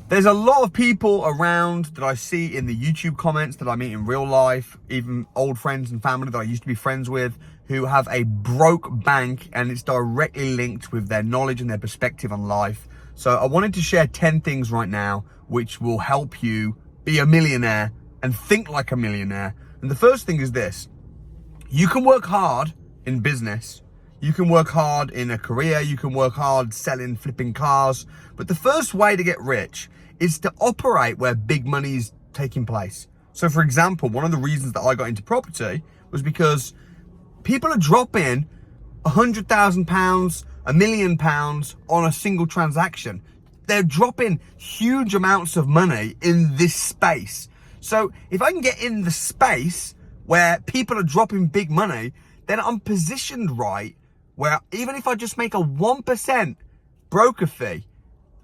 There's a lot of people around that I see in the YouTube comments, that I meet in real life, even old friends and family that I used to be friends with, who have a broke bank, and it's directly linked with their knowledge and their perspective on life. So I wanted to share 10 things right now which will help you be a millionaire and think like a millionaire. And the first thing is this: you can work hard in business, you can work hard in a career, you can work hard selling, flipping cars, but the first way to get rich is to operate where big money is taking place. So for example, one of the reasons that I got into property was because people are dropping £100,000, £1 million on a single transaction. They're dropping huge amounts of money in this space. So if I can get in the space where people are dropping big money, then I'm positioned right, where even if I just make a 1% broker fee,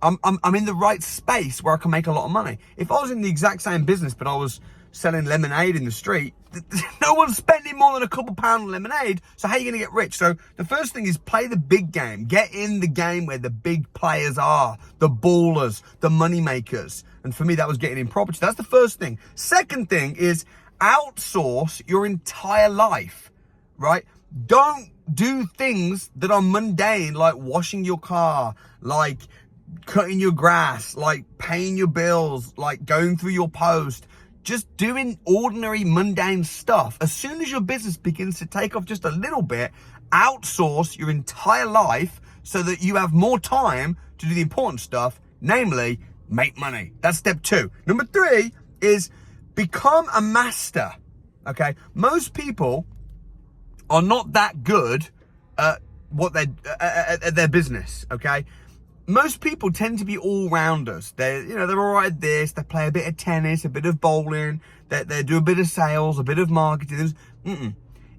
I'm in the right space where I can make a lot of money. If I was in the exact same business, but I was selling lemonade in the street, no one's spending more than a couple pounds on lemonade. So how are you going to get rich? So the first thing is play the big game. Get in the game where the big players are, the ballers, the money makers. And for me, that was getting in property. That's the first thing. Second thing is outsource your entire life, right? Don't do things that are mundane, like washing your car, like cutting your grass, like paying your bills, like going through your post, just doing ordinary mundane stuff. As soon as your business begins to take off just a little bit, outsource your entire life so that you have more time to do the important stuff, namely make money. That's step 2. Number 3 is become a master. Okay, most people are not that good at what at their business. Okay, most people tend to be all-rounders. They're all right at this. They play a bit of tennis, a bit of bowling. They do a bit of sales, a bit of marketing.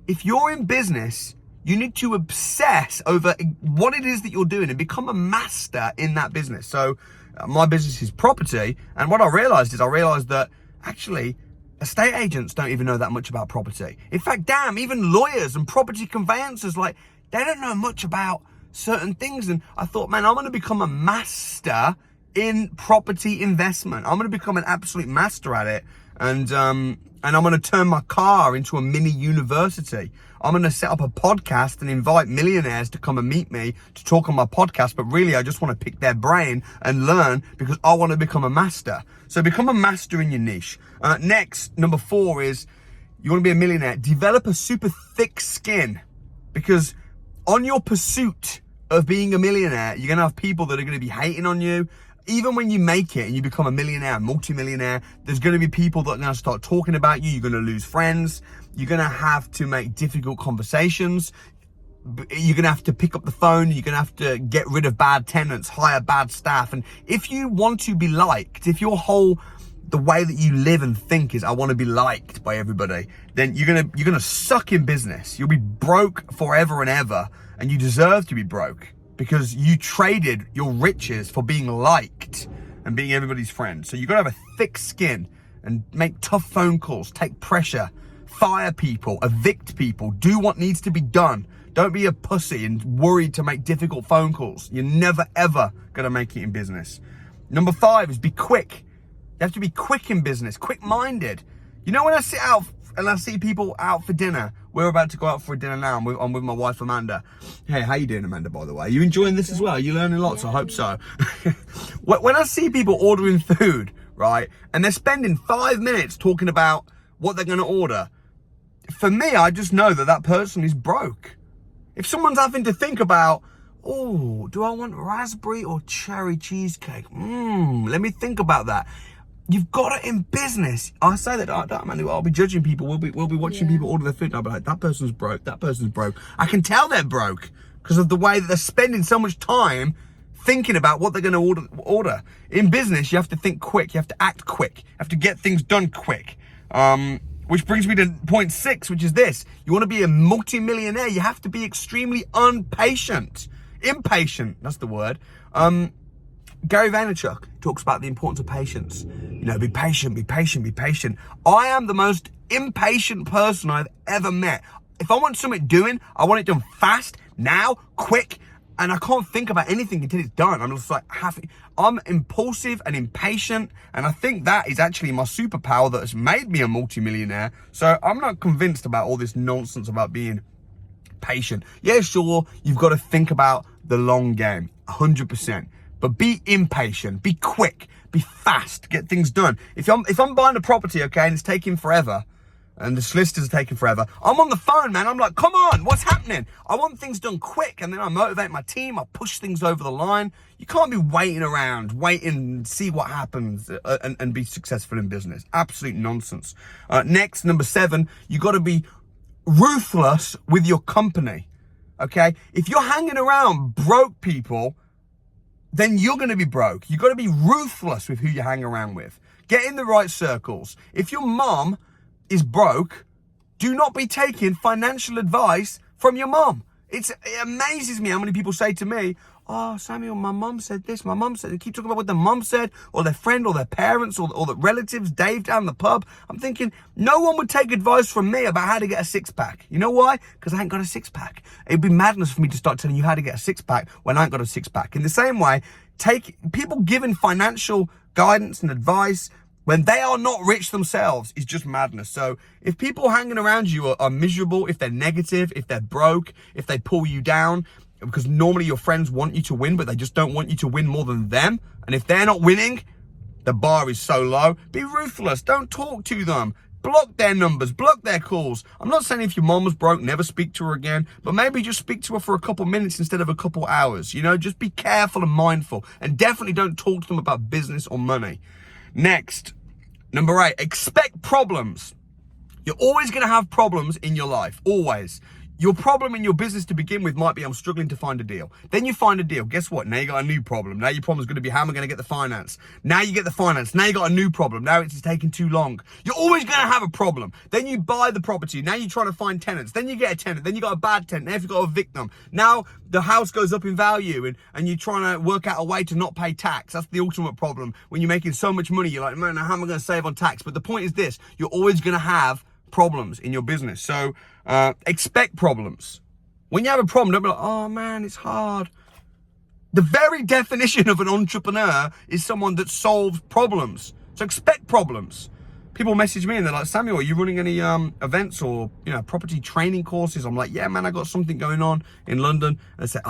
If you're in business, you need to obsess over what it is that you're doing and become a master in that business. So my business is property, and what I realized that actually estate agents don't even know that much about property. In fact, damn, even lawyers and property conveyancers, like, they don't know much about certain things. And I thought, man, I'm going to become a master in property investment. I'm going to become an absolute master at it. And I'm going to turn my car into a mini university. I'm going to set up a podcast and invite millionaires to come and meet me to talk on my podcast. But really, I just want to pick their brain and learn, because I want to become a master. So become a master in your niche. Next, number 4 is you want to be a millionaire. Develop a super thick skin, because on your pursuit of being a millionaire, you're going to have people that are going to be hating on you. Even when you make it and you become a millionaire, multi-millionaire, there's going to be people that are going to start talking about you. You're going to lose friends. You're going to have to make difficult conversations. You're going to have to pick up the phone. You're going to have to get rid of bad tenants, hire bad staff. And if you want to be liked, if the way that you live and think is, I want to be liked by everybody, then you're going to suck in business. You'll be broke forever and ever, and you deserve to be broke, because you traded your riches for being liked and being everybody's friend. So you've got to have a thick skin and make tough phone calls, take pressure, fire people, evict people, do what needs to be done. Don't be a pussy and worried to make difficult phone calls. You're never, ever going to make it in business. Number 5 is be quick. You have to be quick in business, quick-minded. You know, when I sit out and I see people out for dinner, we're about to go out for a dinner now. I'm with my wife, Amanda. Hey, how you doing, Amanda, by the way? Are you enjoying this as well? Are you learning lots? I hope so. When I see people ordering food, right, and they're spending 5 minutes talking about what they're going to order, for me, I just know that person is broke. If someone's having to think about, oh, do I want raspberry or cherry cheesecake? Let me think about that. You've got it in business. I say that, I'll be judging people. We'll be watching people order their food. And I'll be like, that person's broke. That person's broke. I can tell they're broke because of the way that they're spending so much time thinking about what they're going to order. In business, you have to think quick. You have to act quick. You have to get things done quick. Which brings me to point 6, which is this. You want to be a multi-millionaire, you have to be extremely impatient. That's the word. Gary Vaynerchuk talks about the importance of patience. Be patient, be patient, be patient. I am the most impatient person I've ever met. If I want something doing, I want it done fast, now, quick. and I can't think about anything until it's done. I'm just like, I'm impulsive and impatient, and I think that is actually my superpower that has made me a multimillionaire. So I'm not convinced about all this nonsense about being patient. Yeah, sure, you've got to think about the long game, 100%. But be impatient, be quick, be fast, get things done. If I'm buying a property, okay, and it's taking forever, and the solicitors are taking forever, I'm on the phone, man. I'm like, come on, what's happening? I want things done quick, and then I motivate my team. I push things over the line. You can't be waiting around, waiting, see what happens, and be successful in business. Absolute nonsense. Next, number 7, you got to be ruthless with your company, okay? If you're hanging around broke people, then you're going to be broke. You got to be ruthless with who you hang around with. Get in the right circles. If your mom is broke, do not be taking financial advice from your mom. It amazes me how many people say to me, oh, Samuel, my mom said this, my mom said, they keep talking about what their mom said, or their friend, or their parents, or the relatives, Dave down the pub. I'm thinking, no one would take advice from me about how to get a 6-pack. You know why? Because I ain't got a 6-pack. It'd be madness for me to start telling you how to get a 6-pack when I ain't got a 6-pack. In the same way, people giving financial guidance and advice when they are not rich themselves is just madness. So if people hanging around you are miserable, if they're negative, if they're broke, if they pull you down, because normally your friends want you to win, but they just don't want you to win more than them. And if they're not winning, the bar is so low. Be ruthless. Don't talk to them. Block their numbers, block their calls. I'm not saying if your mom was broke, never speak to her again, but maybe just speak to her for a couple minutes instead of a couple hours. You know, just be careful and mindful, and definitely don't talk to them about business or money. Next, number 8, expect problems. You're always going to have problems in your life, always. Your problem in your business to begin with might be, I'm struggling to find a deal. Then you find a deal. Guess what? Now you got a new problem. Now your problem is going to be, how am I going to get the finance? Now you get the finance. Now you got a new problem. Now it's taking too long. You're always going to have a problem. Then you buy the property. Now you're trying to find tenants. Then you get a tenant. Then you got a bad tenant. Now you've got to evict them. Now the house goes up in value, and you're trying to work out a way to not pay tax. That's the ultimate problem. When you're making so much money, you're like, man, how am I going to save on tax? But the point is this, you're always going to have problems in your business. So expect problems. When you have a problem, don't be like, oh man, it's hard. The very definition of an entrepreneur is someone that solves problems. So expect problems. People message me and they're like, Samuel, are you running any events or property training courses? I'm like, yeah, man, I got something going on in London. And they say,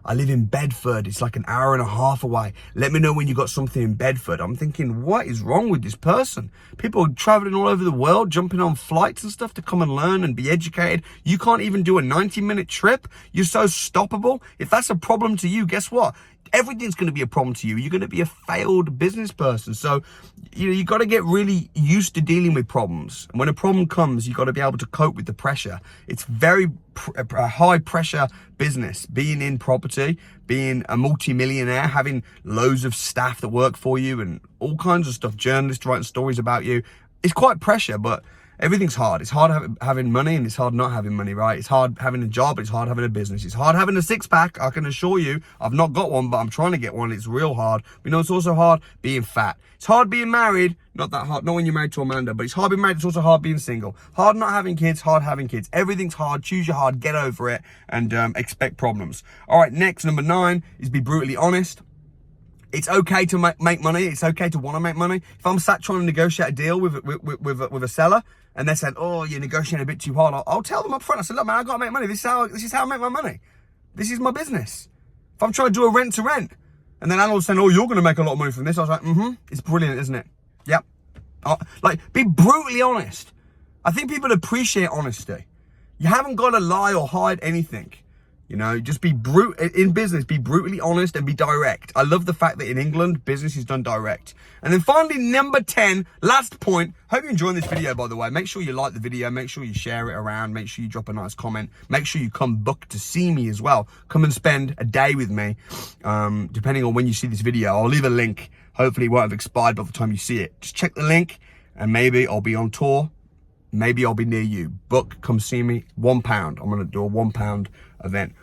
I live in Bedford. It's like an hour and a half away. Let me know when you got something in Bedford. I'm thinking, what is wrong with this person? People are traveling all over the world, jumping on flights and stuff to come and learn and be educated. You can't even do a 90-minute trip. You're so stoppable. If that's a problem to you, guess what? Everything's going to be a problem to you. You're going to be a failed business person. So, you got to get really used to dealing with problems. And when a problem comes, you got to be able to cope with the pressure. It's very a high pressure business, being in property, being a multi-millionaire, having loads of staff that work for you and all kinds of stuff, journalists writing stories about you. It's quite pressure, but everything's hard. It's hard having money, and it's hard not having money, right? It's hard having a job. It's hard having a business. It's hard having a 6-pack. I can assure you, I've not got one, but I'm trying to get one. It's real hard. It's also hard being fat. It's hard being married. Not that hard. Not when you're married to Amanda, but it's hard being married. It's also hard being single. Hard not having kids. Hard having kids. Everything's hard. Choose your hard. Get over it, and expect problems. All right. Next, number 9 is be brutally honest. It's okay to make money. It's okay to want to make money. If I'm sat trying to negotiate a deal with a seller, and they said, oh, you're negotiating a bit too hard, I'll tell them up front. I said, look, man, I got to make money. This is how I make my money. This is my business. If I'm trying to do a rent to rent, and then landlord's saying, oh, you're going to make a lot of money from this, I was like, it's brilliant, isn't it? Yep. Be brutally honest. I think people appreciate honesty. You haven't got to lie or hide anything. Just be in business, be brutally honest and be direct. I love the fact that in England, business is done direct. And then finally, number 10, last point. Hope you're enjoying this video, by the way. Make sure you like the video. Make sure you share it around. Make sure you drop a nice comment. Make sure you come book to see me as well. Come and spend a day with me. Depending on when you see this video, I'll leave a link. Hopefully it won't have expired by the time you see it. Just check the link, and maybe I'll be on tour. Maybe I'll be near you. Book, come see me. £1. I'm going to do a £1 event.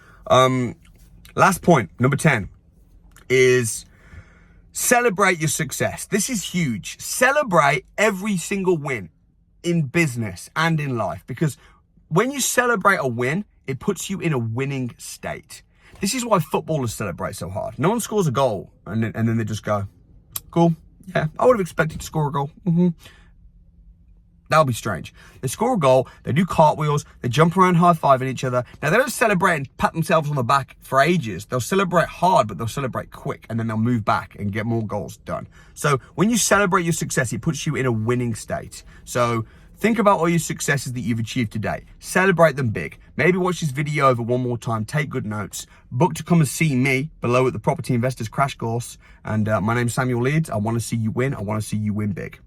Last point, number 10, is celebrate your success. This is huge. Celebrate every single win in business and in life, because when you celebrate a win, it puts you in a winning state. This is why footballers celebrate so hard. No one scores a goal and then they just go, cool, yeah, I would have expected to score a goal. That would be strange. They score a goal, they do cartwheels, they jump around high-fiving each other. Now, they don't celebrate and pat themselves on the back for ages. They'll celebrate hard, but they'll celebrate quick, and then they'll move back and get more goals done. So when you celebrate your success, it puts you in a winning state. So think about all your successes that you've achieved today. Celebrate them big. Maybe watch this video over one more time. Take good notes. Book to come and see me below at the Property Investors Crash Course. And my name's Samuel Leeds. I want to see you win. I want to see you win big.